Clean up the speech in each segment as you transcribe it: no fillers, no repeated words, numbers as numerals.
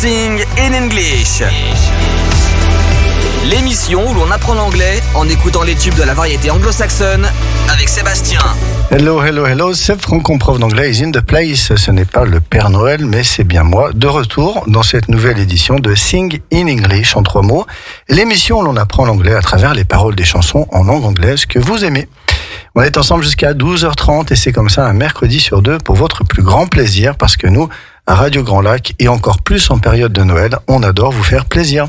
Sing in English. L'émission où l'on apprend l'anglais en écoutant les tubes de la variété anglo-saxonne avec Sébastien. Hello, hello, hello, c'est Franck, prof d'anglais is in the place. Ce n'est pas le Père Noël, mais c'est bien moi, de retour dans cette nouvelle édition de Sing in English en 3 mots. L'émission où l'on apprend l'anglais à travers les paroles des chansons en langue anglaise que vous aimez. On est ensemble jusqu'à 12h30 et c'est comme ça un mercredi sur 2 pour votre plus grand plaisir parce que nous, à Radio Grand Lac et encore plus en période de Noël, on adore vous faire plaisir.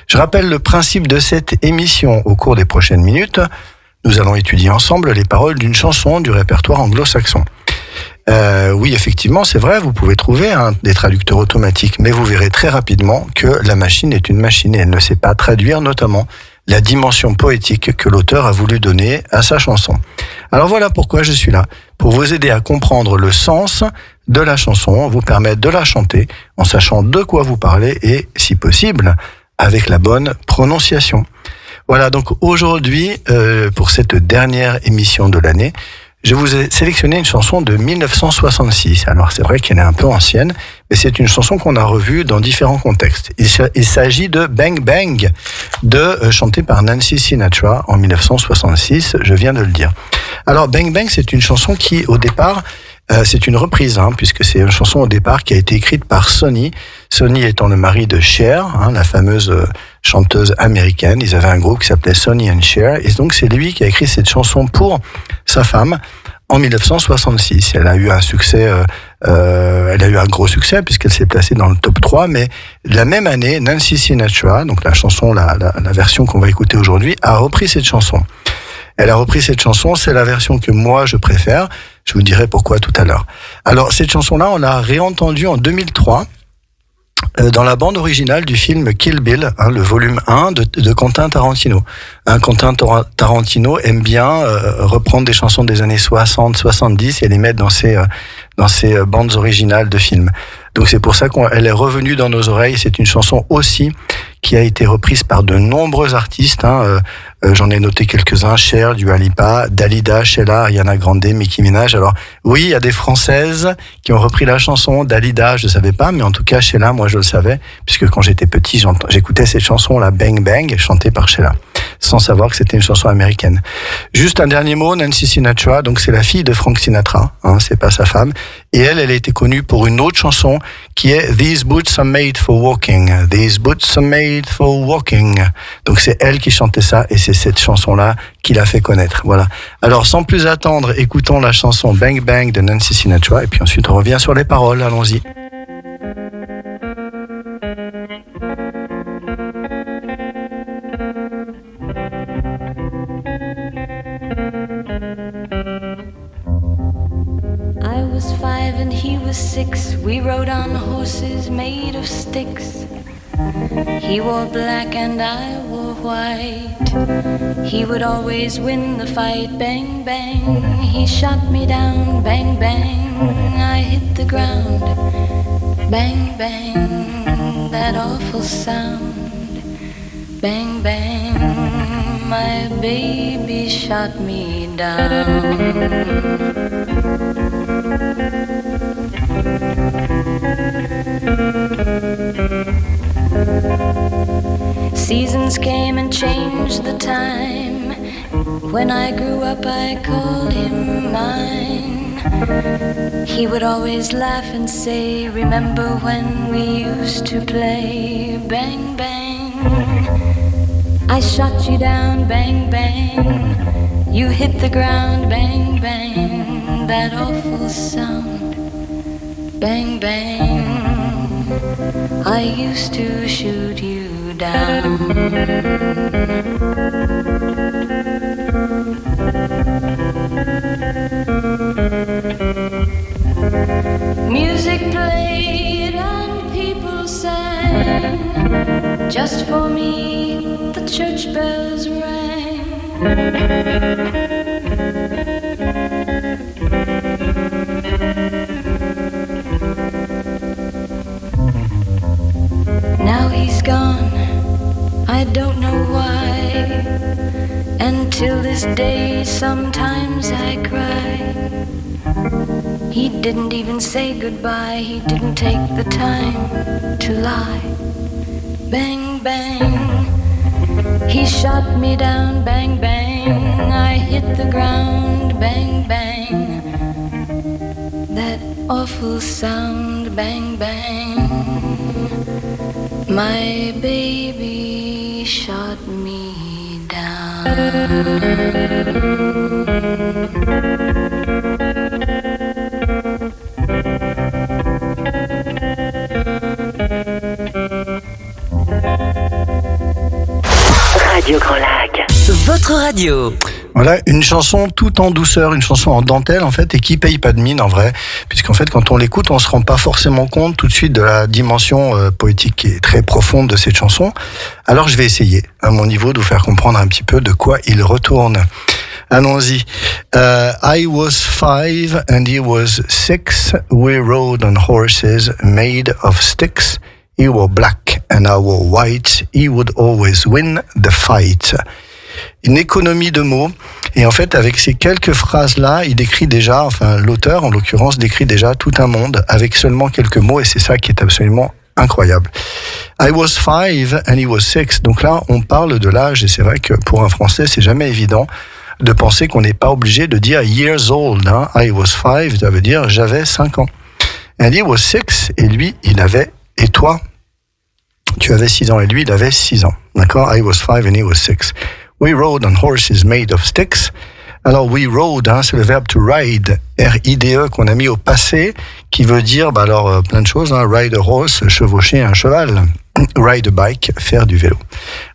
Je rappelle le principe de cette émission au cours des prochaines minutes. Nous allons étudier ensemble les paroles d'une chanson du répertoire anglo-saxon. Oui, effectivement, c'est vrai, vous pouvez trouver des traducteurs automatiques, mais vous verrez très rapidement que la machine est une machine et elle ne sait pas traduire notamment la dimension poétique que l'auteur a voulu donner à sa chanson. Alors voilà pourquoi je suis là, pour vous aider à comprendre le sens de la chanson, vous permettre de la chanter en sachant de quoi vous parlez et, si possible, avec la bonne prononciation. Voilà, donc aujourd'hui, pour cette dernière émission de l'année, je vous ai sélectionné une chanson de 1966. Alors c'est vrai qu'elle est un peu ancienne, mais c'est une chanson qu'on a revue dans différents contextes. Il s'agit de Bang Bang, chantée par Nancy Sinatra en 1966, je viens de le dire. Alors Bang Bang, c'est une chanson qui, au départ, c'est une reprise, puisque c'est une chanson au départ qui a été écrite par Sonny. Sonny étant le mari de Cher, la fameuse chanteuse américaine. Ils avaient un groupe qui s'appelait Sonny and Cher. Et donc c'est lui qui a écrit cette chanson pour sa femme en 1966. Elle a eu un succès, elle a eu un gros succès puisqu'elle s'est placée dans le top 3. Mais la même année, Nancy Sinatra, donc la chanson, la version qu'on va écouter aujourd'hui, a repris cette chanson. Elle a repris cette chanson, c'est la version que moi je préfère. Je vous dirai pourquoi tout à l'heure. Alors cette chanson-là, on l'a réentendue en 2003 dans la bande originale du film Kill Bill, le volume 1 de Quentin Tarantino. Quentin Tarantino aime bien reprendre des chansons des années 60, 70 et les mettre dans ses bandes originales de films. Donc c'est pour ça qu'elle est revenue dans nos oreilles. C'est une chanson aussi qui a été reprise par de nombreux artistes. J'en ai noté quelques-uns: Cher, Dua Lipa, Dalida, Sheila, Ariana Grande, Nicki Minaj. Alors oui, il y a des Françaises qui ont repris la chanson. Dalida, je ne savais pas, mais en tout cas Sheila, moi je le savais, puisque quand j'étais petit, j'écoutais cette chanson, la Bang Bang, chantée par Sheila, sans savoir que c'était une chanson américaine. Juste un dernier mot, Nancy Sinatra, donc c'est la fille de Frank Sinatra, c'est pas sa femme, et elle a été connue pour une autre chanson qui est These Boots Are Made for Walking. These Boots Are Made for Walking. Donc c'est elle qui chantait ça et c'est cette chanson-là qui l'a fait connaître. Voilà. Alors sans plus attendre, écoutons la chanson Bang Bang de Nancy Sinatra et puis ensuite on revient sur les paroles. Allons-y. I was 5 and he was 6. We rode on horses made of sticks. He wore black and I wore white. He would always win the fight. Bang, bang, he shot me down. Bang, bang, I hit the ground. Bang, bang, that awful sound. Bang, bang, my baby shot me down. Seasons came and changed the time. When I grew up I called him mine. He would always laugh and say, remember when we used to play? Bang, bang, I shot you down. Bang, bang, you hit the ground. Bang, bang, that awful sound. Bang, bang, I used to shoot you down. Music played and people sang. Just for me the church bells rang. Now he's gone, I don't know why. And till this day sometimes I cry. He didn't even say goodbye, he didn't take the time to lie. Bang, bang, he shot me down, bang, bang, I hit the ground, bang, bang. That awful sound, bang, bang. My baby shot me down. Radio Grand Lac. Votre radio. Voilà, une chanson tout en douceur, une chanson en dentelle en fait, et qui paye pas de mine en vrai, puisqu'en fait quand on l'écoute, on se rend pas forcément compte tout de suite de la dimension poétique qui est très profonde de cette chanson. Alors je vais essayer, à mon niveau, de vous faire comprendre un petit peu de quoi il retourne. Allons-y. I was 5 and he was 6. We rode on horses made of sticks. He wore black and I wore white. He would always win the fight. Une économie de mots. Et en fait, avec ces quelques phrases-là, il décrit déjà, enfin, l'auteur, en l'occurrence, décrit déjà tout un monde avec seulement quelques mots, et c'est ça qui est absolument incroyable. I was 5 and he was 6. Donc là, on parle de l'âge, et c'est vrai que pour un Français, c'est jamais évident de penser qu'on n'est pas obligé de dire years old. Hein. I was 5, ça veut dire j'avais 5 ans. And he was 6, et lui, il avait, et toi, tu avais 6 ans, et lui, il avait 6 ans. D'accord? I was 5 and he was 6. We rode on horses made of sticks. Alors, we rode, hein, c'est le verbe to ride, R-I-D-E, qu'on a mis au passé, qui veut dire, plein de choses, hein, ride a horse, chevaucher un cheval, ride a bike, faire du vélo.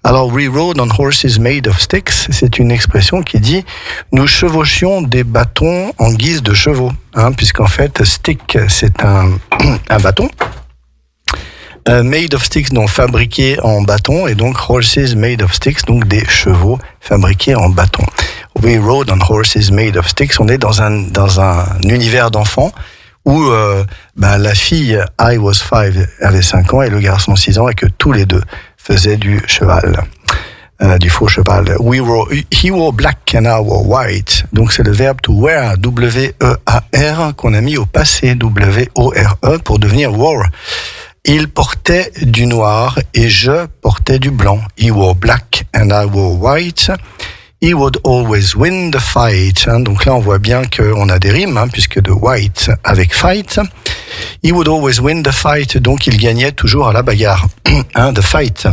Alors, we rode on horses made of sticks, c'est une expression qui dit, nous chevauchions des bâtons en guise de chevaux, hein, puisqu'en fait, stick, c'est un bâton. Made of sticks, donc fabriqué en bâton, et donc horses made of sticks, donc des chevaux fabriqués en bâton. We rode on horses made of sticks. On est dans un univers d'enfants où la fille I was 5 avait 5 ans et le garçon 6 ans, et que tous les deux faisaient du cheval, du faux cheval. He wore black and I wore white. Donc c'est le verbe to wear, W-E-A-R, qu'on a mis au passé, W-O-R-E, pour devenir wore. Il portait du noir et je portais du blanc. He wore black and I wore white. He would always win the fight. Donc là, on voit bien qu'on a des rimes, hein, puisque de white avec fight. He would always win the fight. Donc il gagnait toujours à la bagarre. The fight.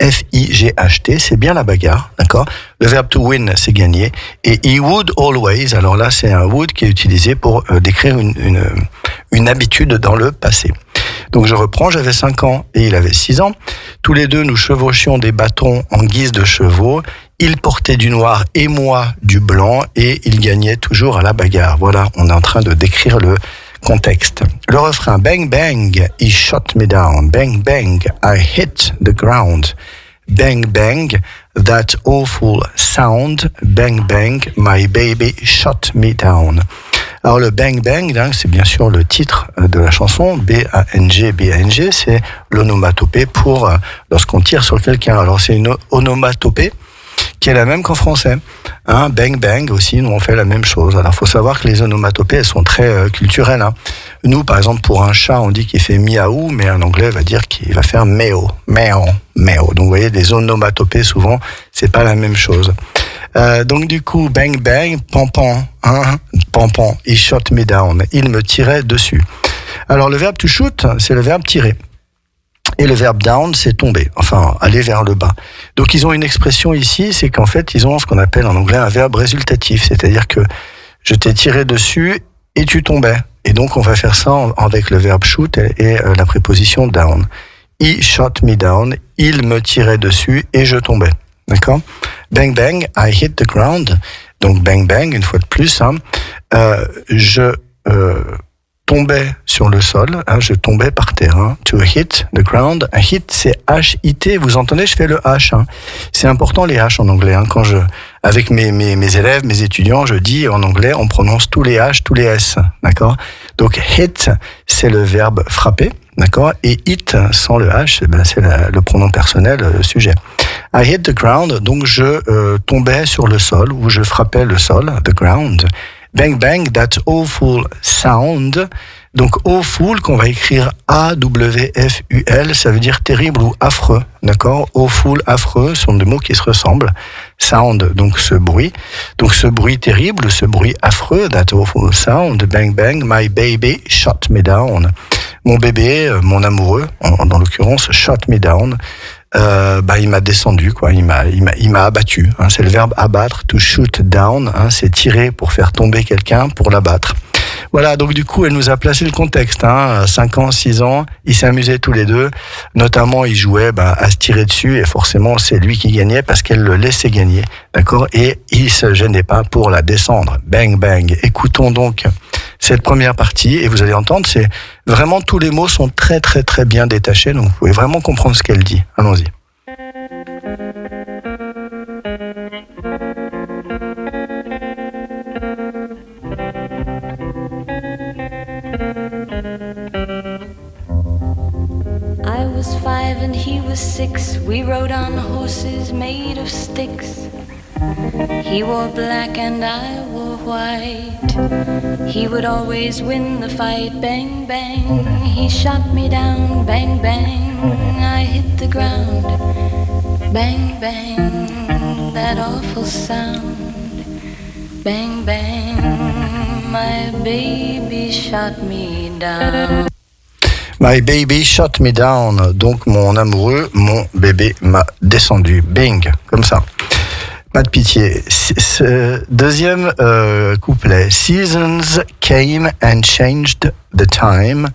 F-I-G-H-T, c'est bien la bagarre, d'accord? Le verbe to win, c'est gagner. Et he would always, alors là, c'est un would qui est utilisé pour décrire une habitude dans le passé. Donc je reprends, j'avais 5 ans et il avait 6 ans. Tous les deux, nous chevauchions des bâtons en guise de chevaux. Il portait du noir et moi du blanc, et il gagnait toujours à la bagarre. Voilà, on est en train de décrire le contexte. Le refrain, bang bang, he shot me down. Bang bang, I hit the ground. Bang bang, that awful sound. Bang bang, my baby shot me down. Alors le bang bang, c'est bien sûr le titre de la chanson, B-A-N-G, B-A-N-G, c'est l'onomatopée pour lorsqu'on tire sur quelqu'un. Alors c'est une onomatopée qui est la même qu'en français. Hein, bang bang aussi, nous on fait la même chose. Alors faut savoir que les onomatopées, elles sont très culturelles. Hein. Nous, par exemple, pour un chat, on dit qu'il fait miaou, mais en anglais, on va dire qu'il va faire meo, meo, meo. Donc vous voyez, les onomatopées, souvent, c'est pas la même chose. Donc du coup, bang bang, pampan, hein, pampan, he shot me down, il me tirait dessus. Alors le verbe to shoot, c'est le verbe tirer. Et le verbe down, c'est tomber, enfin aller vers le bas. Donc ils ont une expression ici, c'est qu'en fait ils ont ce qu'on appelle en anglais un verbe résultatif, c'est-à-dire que je t'ai tiré dessus et tu tombais. Et donc on va faire ça avec le verbe shoot et la préposition down. He shot me down, il me tirait dessus et je tombais. D'accord? Bang bang, I hit the ground. Donc bang bang, une fois de plus, hein, je tombais sur le sol, hein, je tombais par terre. Hein. To hit the ground. Un hit, c'est H-I-T. Vous entendez, je fais le H. Hein. C'est important les H en anglais. Hein. Quand avec mes élèves, mes étudiants, je dis en anglais, on prononce tous les H, tous les S. D'accord? Donc hit, c'est le verbe frapper. D'accord? Et hit, sans le H, c'est le pronom personnel, le sujet. I hit the ground, donc je tombais sur le sol, ou je frappais le sol, the ground. Bang bang, that awful sound. Donc awful qu'on va écrire A-W-F-U-L, ça veut dire terrible ou affreux, d'accord? Awful, affreux, sont deux mots qui se ressemblent. Sound, donc ce bruit. Donc ce bruit terrible, ce bruit affreux, that awful sound, bang bang, my baby shot me down. Mon bébé, mon amoureux, dans l'occurrence, shot me down. Il m'a descendu, quoi. Il m'a abattu. Hein. C'est le verbe abattre, to shoot down. Hein. C'est tirer pour faire tomber quelqu'un, pour l'abattre. Voilà, donc du coup, elle nous a placé le contexte. 5 ans, 6 ans, ils s'amusaient tous les deux. Notamment, ils jouaient à se tirer dessus et forcément, c'est lui qui gagnait parce qu'elle le laissait gagner. D'accord? Et il se gênait pas pour la descendre. Bang, bang. Écoutons donc cette première partie et vous allez entendre, c'est vraiment tous les mots sont très, très, très bien détachés. Donc, vous pouvez vraiment comprendre ce qu'elle dit. Allons-y. I was 5 and he was 6. We rode on horses made of sticks. He wore black and I wore white. He would always win the fight. Bang, bang, he shot me down. Bang, bang, I hit the ground. Bang, bang, that awful sound. Bang, bang, my baby shot me down. My baby shot me down. Donc mon amoureux, mon bébé m'a descendu. Bing, comme ça. Pas de pitié. Deuxième couplet. Seasons came and changed the time.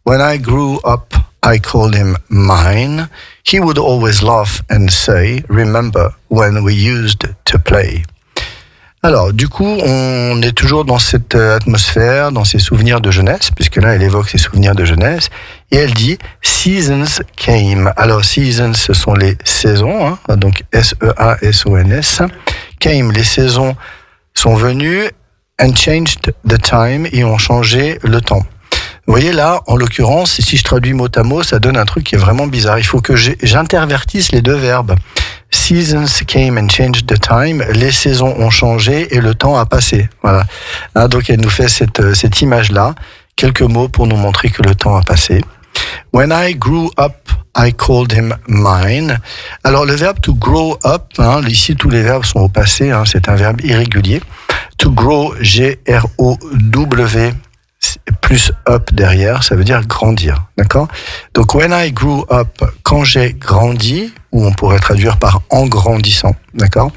When I grew up, I called him mine. He would always laugh and say, remember when we used to play. Alors, du coup, on est toujours dans cette atmosphère, dans ses souvenirs de jeunesse, puisque là, elle évoque ses souvenirs de jeunesse, et elle dit « Seasons came ». Alors, seasons, ce sont les saisons, donc S-E-A-S-O-N-S. Came, les saisons sont venues, and changed the time, et ont changé le temps. Vous voyez là, en l'occurrence, si je traduis mot à mot, ça donne un truc qui est vraiment bizarre. Il faut que j'intervertisse les deux verbes. Seasons came and changed the time. Les saisons ont changé et le temps a passé. Voilà. Donc elle nous fait cette image-là. Quelques mots pour nous montrer que le temps a passé. When I grew up, I called him mine. Alors le verbe to grow up, ici tous les verbes sont au passé. C'est un verbe irrégulier. To grow, G-R-O-W. Plus up derrière, ça veut dire grandir, d'accord? Donc, when I grew up, quand j'ai grandi, ou on pourrait traduire par en grandissant, d'accord?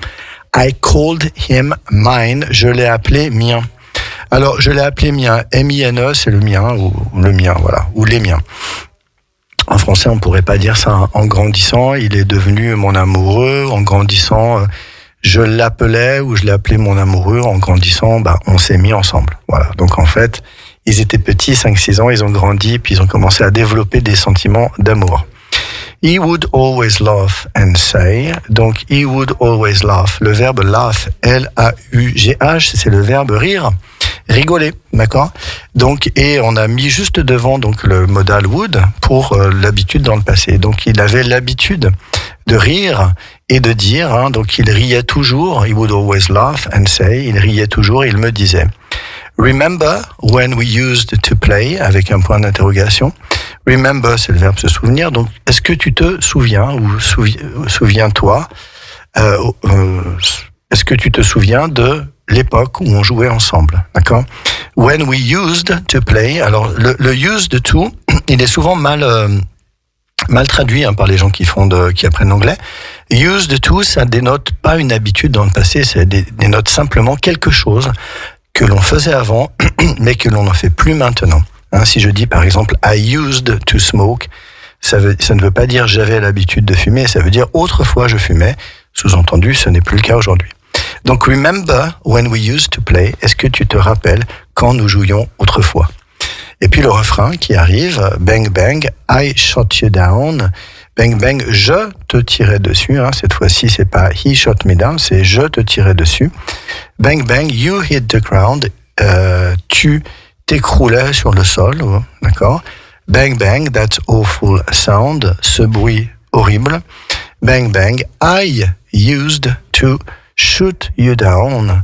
I called him mine, je l'ai appelé mien. Alors, je l'ai appelé mien, M-I-N-E, c'est le mien, ou le mien, voilà, ou les miens. En français, on pourrait pas dire ça, en grandissant, il est devenu mon amoureux, en grandissant, je l'appelais, ou je l'ai appelé mon amoureux, en grandissant, on s'est mis ensemble, voilà. Donc, en fait, ils étaient petits, 5-6 ans, ils ont grandi, puis ils ont commencé à développer des sentiments d'amour. He would always laugh and say. Donc, he would always laugh. Le verbe laugh, L-A-U-G-H, c'est le verbe rire, rigoler, d'accord? Donc, et on a mis juste devant donc le modal would pour l'habitude dans le passé. Donc, il avait l'habitude de rire et de dire, donc il riait toujours, he would always laugh and say, il riait toujours, il me disait. Remember when we used to play, avec un point d'interrogation. Remember, c'est le verbe se souvenir. Donc, est-ce que tu te souviens ou souviens-toi est-ce que tu te souviens de l'époque où on jouait ensemble, d'accord? When we used to play. Alors, le used to, il est souvent mal traduit par les gens qui apprennent l'anglais. Used to, ça dénote pas une habitude dans le passé, ça dénote simplement quelque chose que l'on faisait avant, mais que l'on ne fait plus maintenant. Si je dis par exemple « I used to smoke », ça ne veut pas dire « j'avais l'habitude de fumer », ça veut dire « autrefois je fumais », sous-entendu, ce n'est plus le cas aujourd'hui. Donc « remember when we used to play », est-ce que tu te rappelles quand nous jouions autrefois? Et puis le refrain qui arrive « bang bang, I shot you down ». Bang bang, je te tirais dessus. Cette fois-ci, c'est pas he shot me down, c'est je te tirais dessus. Bang bang, you hit the ground. Tu t'écroulais sur le sol, d'accord? Bang bang, that awful sound, ce bruit horrible. Bang bang, I used to shoot you down.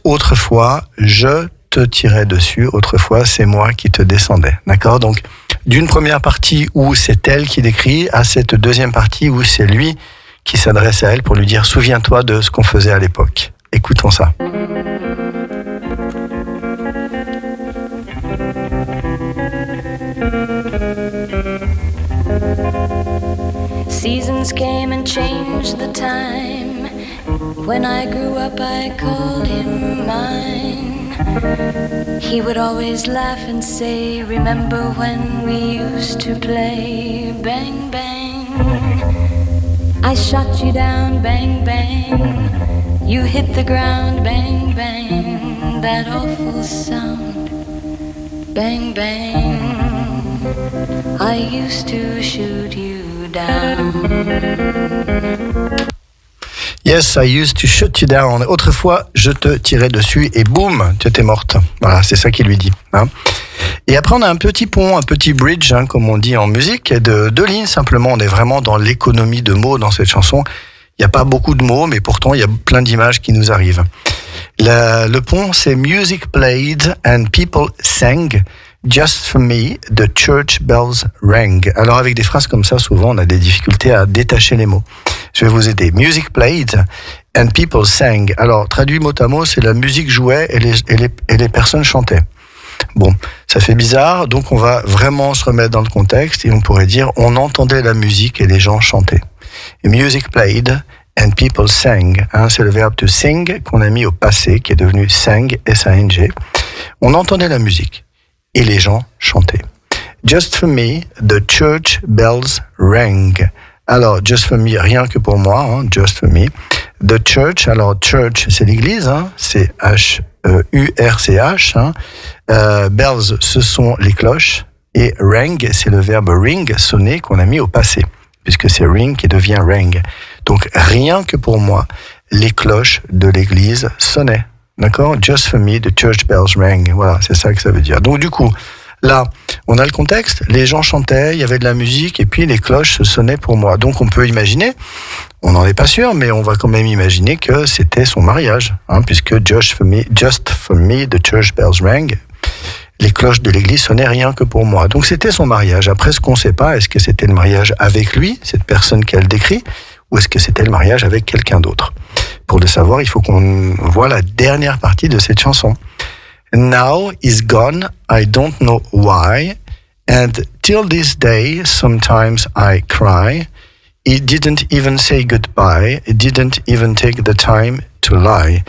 autrefois, je te tirais dessus. Autrefois, c'est moi qui te descendais. D'accord? Donc, d'une première partie où c'est elle qui décrit à cette deuxième partie où c'est lui qui s'adresse à elle pour lui dire « Souviens-toi de ce qu'on faisait à l'époque ». Écoutons ça. Seasons came and changed the time. When I grew up, I called him mine. He would always laugh and say, remember when we used to play bang bang? I shot you down, bang bang. You hit the ground, bang bang. That awful sound, bang bang. I used to shoot you down. Yes, I used to shoot you down. Autrefois, je te tirais dessus et boum, tu étais morte. Voilà, c'est ça qu'il lui dit. Hein. Et après, on a un petit pont, un petit bridge, hein, comme on dit en musique, de 2 lignes simplement. On est vraiment dans l'économie de mots dans cette chanson. Il n'y a pas beaucoup de mots, mais pourtant, il y a plein d'images qui nous arrivent. Le pont, c'est Music played and people sang. Just for me, the church bells rang. Alors avec des phrases comme ça, souvent on a des difficultés à détacher les mots. Je vais vous aider. Music played and people sang. Alors traduit mot à mot, c'est la musique jouait et les personnes chantaient. Bon, ça fait bizarre, donc on va vraiment se remettre dans le contexte et on pourrait dire on entendait la musique et les gens chantaient. Et music played and people sang. Hein, c'est le verbe to sing qu'on a mis au passé, qui est devenu sang, S-A-N-G. On entendait la musique. Et les gens chantaient. Just for me, the church bells rang. Alors, just for me, rien que pour moi, hein, just for me. The church, alors church, c'est l'église, hein, c'est H-U-R-C-H. Hein. Bells, ce sont les cloches. Et rang, c'est le verbe ring, sonner, qu'on a mis au passé, puisque c'est ring qui devient rang. Donc, rien que pour moi, les cloches de l'église sonnaient. D'accord? Just for me, the church bells rang. Voilà, c'est ça que ça veut dire. Donc du coup, là, on a le contexte, les gens chantaient, il y avait de la musique, et puis les cloches sonnaient pour moi. Donc on peut imaginer, on n'en est pas sûr, mais on va quand même imaginer que c'était son mariage, hein, puisque just for me, the church bells rang. Les cloches de l'église sonnaient rien que pour moi. Donc c'était son mariage. Après, ce qu'on ne sait pas, est-ce que c'était le mariage avec lui, cette personne qu'elle décrit, ou est-ce que c'était le mariage avec quelqu'un d'autre? Pour le savoir, il faut qu'on voit la dernière partie de cette chanson. Now he's gone, I don't know why, and till this day, sometimes I cry. He didn't even say goodbye, he didn't even take the time to lie.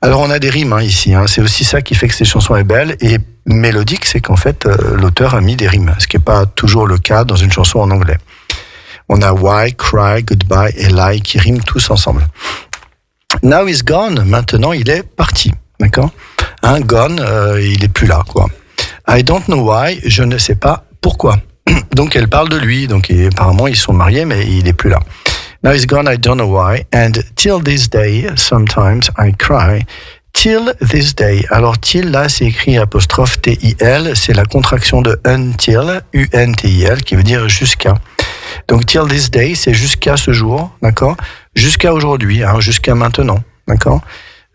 Alors on a des rimes hein, ici, hein. C'est aussi ça qui fait que cette chanson est belle et mélodique, c'est qu'en fait l'auteur a mis des rimes, ce qui n'est pas toujours le cas dans une chanson en anglais. On a why, cry, goodbye et lie qui riment tous ensemble. Now he's gone. Maintenant, il est parti. D'accord? Hein, gone, il est plus là, quoi. I don't know why. Je ne sais pas pourquoi. Donc, elle parle de lui. Donc, apparemment, ils sont mariés, mais il est plus là. Now he's gone. I don't know why. And till this day, sometimes I cry. Till this day. Alors, till, là, c'est écrit apostrophe T-I-L. C'est la contraction de until, U-N-T-I-L, qui veut dire jusqu'à. Donc, till this day, c'est jusqu'à ce jour, d'accord? Jusqu'à aujourd'hui, hein, jusqu'à maintenant, d'accord?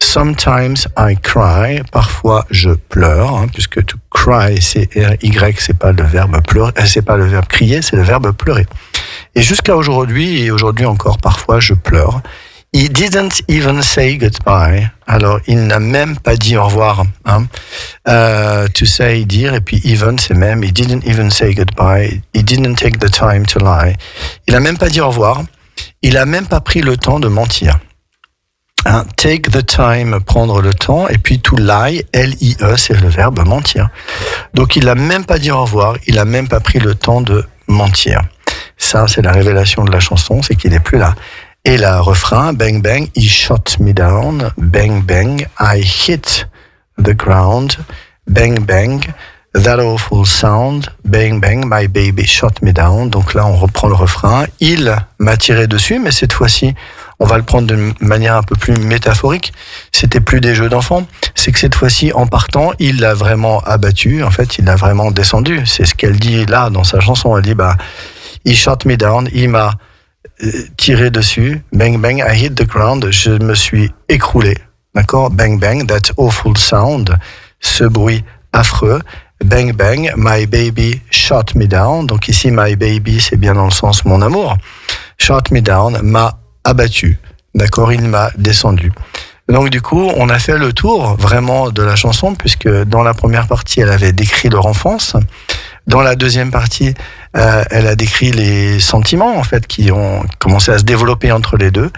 Sometimes I cry, parfois je pleure, hein, puisque to cry, c'est R-Y, c'est pas le verbe pleurer, c'est pas le verbe crier, c'est le verbe pleurer. Et jusqu'à aujourd'hui, et aujourd'hui encore, parfois je pleure. He didn't even say goodbye. Alors, il n'a même pas dit au revoir. Hein. To say, dire, et puis even, c'est même. He didn't even say goodbye. He didn't take the time to lie. Il n'a même pas dit au revoir. Il n'a même pas pris le temps de mentir. Hein. Take the time, prendre le temps. Et puis to lie, L-I-E, c'est le verbe mentir. Donc, il n'a même pas dit au revoir. Il n'a même pas pris le temps de mentir. Ça, c'est la révélation de la chanson, c'est qu'il n'est plus là. Et le refrain, bang bang, he shot me down, bang bang, I hit the ground, bang bang, that awful sound, bang bang, my baby shot me down. Donc là, on reprend le refrain, il m'a tiré dessus, mais cette fois-ci, on va le prendre d'une manière un peu plus métaphorique. C'était plus des jeux d'enfants, c'est que cette fois-ci, en partant, il l'a vraiment abattu, en fait, il l'a vraiment descendu. C'est ce qu'elle dit là, dans sa chanson, elle dit, he shot me down, il m'a tiré dessus, bang bang, I hit the ground, je me suis écroulé, d'accord? Bang bang, that awful sound, ce bruit affreux. Bang bang, my baby shot me down. Donc ici, my baby, c'est bien dans le sens mon amour. Shot me down, m'a abattu. D'accord, il m'a descendu. Donc du coup, on a fait le tour vraiment de la chanson, puisque dans la première partie, elle avait décrit leur enfance. Dans la deuxième partie, elle a décrit les sentiments en fait qui ont commencé à se développer entre les deux.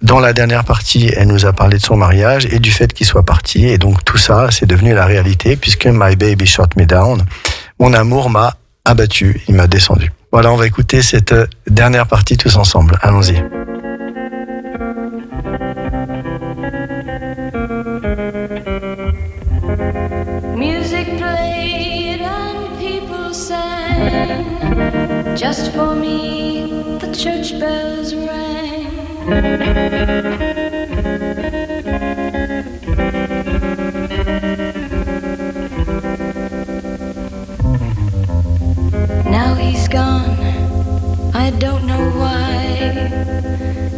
Dans la dernière partie, elle nous a parlé de son mariage et du fait qu'il soit parti. Et donc tout ça, c'est devenu la réalité, puisque my baby shot me down. Mon amour m'a abattu, il m'a descendu. Voilà, on va écouter cette dernière partie tous ensemble. Allons-y. Music played and people sang. Just for me, the church bells rang. Now he's gone, I don't know why.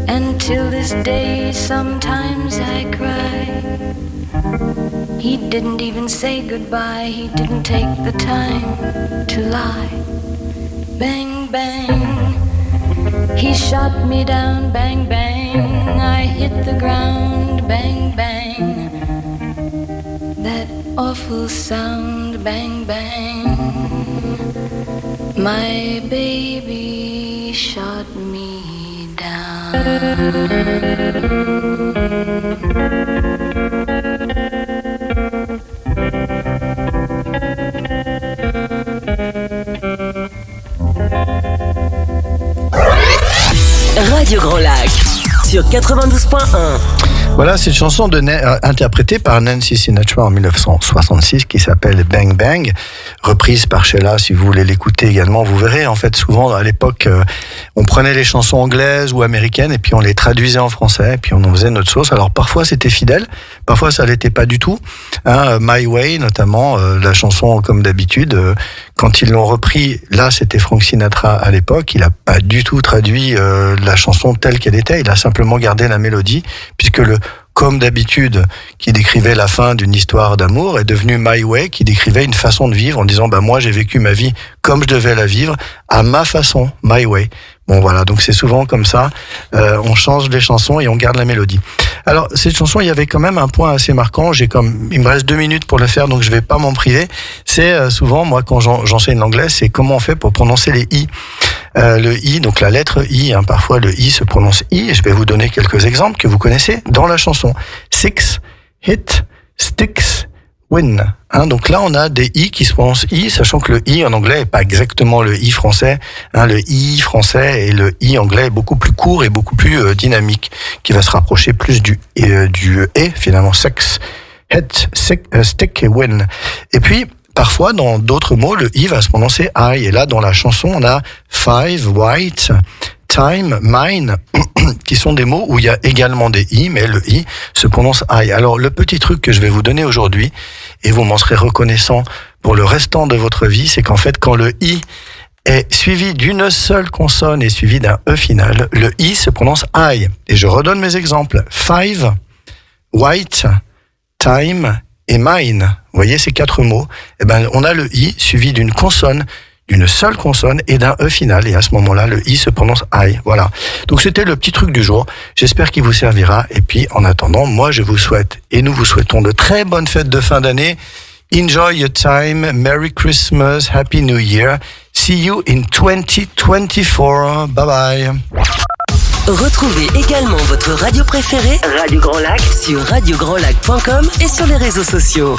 And till this day, sometimes I cry. He didn't even say goodbye, he didn't take the time to lie. Bang, bang, he shot me down, bang, bang, I hit the ground, bang, bang. That awful sound, bang, bang. My baby shot me down. Radio Grand Lac sur 92.1. Voilà, cette chanson interprétée par Nancy Sinatra en 1966 qui s'appelle Bang Bang, reprise par Sheila. Si vous voulez l'écouter également, vous verrez, en fait, souvent à l'époque, on prenait les chansons anglaises ou américaines et puis on les traduisait en français et puis on en faisait notre sauce. Alors parfois c'était fidèle, parfois ça l'était pas du tout. My Way notamment, la chanson comme d'habitude, quand ils l'ont repris, là c'était Frank Sinatra à l'époque, il a pas du tout traduit la chanson telle qu'elle était, il a simplement gardé la mélodie, puisque le comme d'habitude, qui décrivait la fin d'une histoire d'amour, est devenu My Way, qui décrivait une façon de vivre en disant moi j'ai vécu ma vie comme je devais la vivre, à ma façon, My Way. Bon voilà, donc c'est souvent comme ça, on change les chansons et on garde la mélodie. Alors cette chanson, il y avait quand même un point assez marquant, il me reste 2 minutes pour le faire, donc je vais pas m'en priver. C'est souvent, moi quand j'enseigne l'anglais, c'est comment on fait pour prononcer les I. Le I, donc la lettre I, parfois le I se prononce I, et je vais vous donner quelques exemples que vous connaissez dans la chanson. Six, hit, sticks, win. Donc là, on a des I qui se prononcent I, sachant que le I en anglais n'est pas exactement le I français. Le I français et le I anglais est beaucoup plus court et beaucoup plus dynamique, qui va se rapprocher plus du E, finalement, sex, hit, stick et win. Et puis, parfois, dans d'autres mots, le I va se prononcer I. Et là, dans la chanson, on a five, white, time, mine, qui sont des mots où il y a également des I, mais le I se prononce I. Alors, le petit truc que je vais vous donner aujourd'hui, et vous m'en serez reconnaissant pour le restant de votre vie, c'est qu'en fait, quand le I est suivi d'une seule consonne et suivi d'un E final, le I se prononce I. Et je redonne mes exemples. Five, white, time et mine. Vous voyez ces 4 mots? On a le I suivi d'une consonne, d'une seule consonne et d'un E final. Et à ce moment-là, le I se prononce I. Voilà. Donc c'était le petit truc du jour. J'espère qu'il vous servira. Et puis, en attendant, moi, je vous souhaite et nous vous souhaitons de très bonnes fêtes de fin d'année. Enjoy your time. Merry Christmas. Happy New Year. See you in 2024. Bye bye. Retrouvez également votre radio préférée, Radio Grand Lac, sur radiograndlac.com et sur les réseaux sociaux.